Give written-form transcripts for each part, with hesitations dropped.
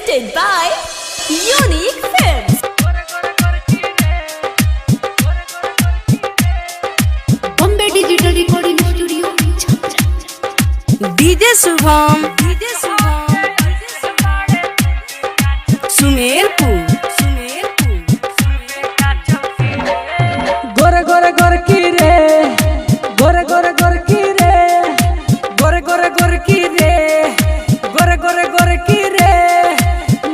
Presented by Unique Films. Bombay Digital Recording Studio. DJ Shubham, Sumerpur गोरे गोरे गोरे की रे गोरे गोरे गोरे की रे गोरे गोरे गोरे की रे गोरे गोरे गोरे की रे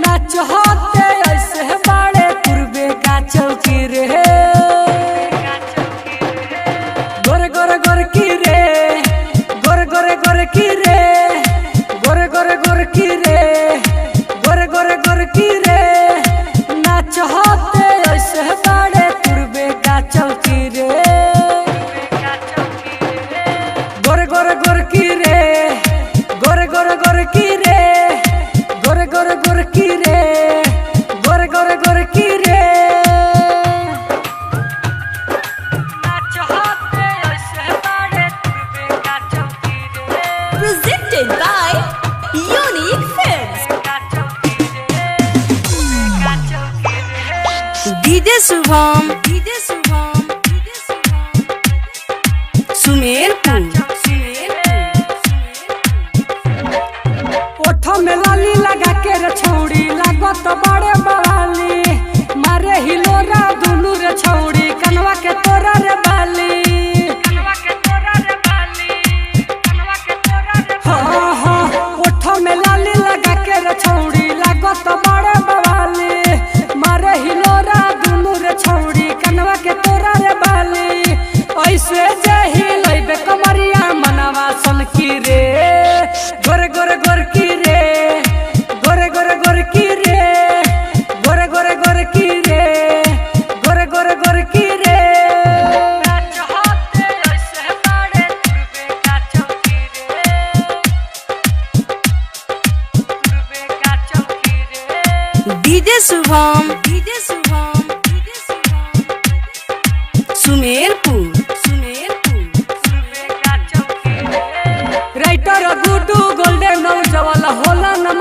नाच होते ऐसे बाड़े पूर्वे का चौकी रे गोरे गोरे गोरे की रे गोरे गोरे गोरे की रे गोरे गोरे गोरे की रे गोरे गोरे गोरे की रे नाच होते ऐसे बाड़े पूर्वे का चौकी रे गोरे गोरे गोरे की रे गोरे गोरे गोरे की रे गोरे गोरे गोरे की रे गोरे गोरे गोरे की रे नाच होते ऐसे बाड़े पूर्वे का चौकी रे Presented by Unique Films. DJ Shubham, Sumerpur ओठो में लाली लगा के रे छौड़ी लागत बड़े बवाली मारे हिलोरा दुनू रे छौड़ी कनवा के तोरा रे बाली हाँ हाँ ओठो में लाली लगा के रे छौड़ी लागत बड़े बवाली मारे हिलोरा दुनू रे छौड़ी कनवा के तोरा रे बाली ऐसे जही लइबे कमरिया मनवा सन की रे गोरे गोरे गोरे की रे गोरे गोरे गोरे की रे गोरे गोरे गोरे की रे गोरे गोरे गोरे की रे नाच होते ऐसे बाड़े पूर्वे का चौकी रे पूर्वे का चौकी रे DJ Shubham, Sumerpur writer Guddu golden नौ जवाला होला न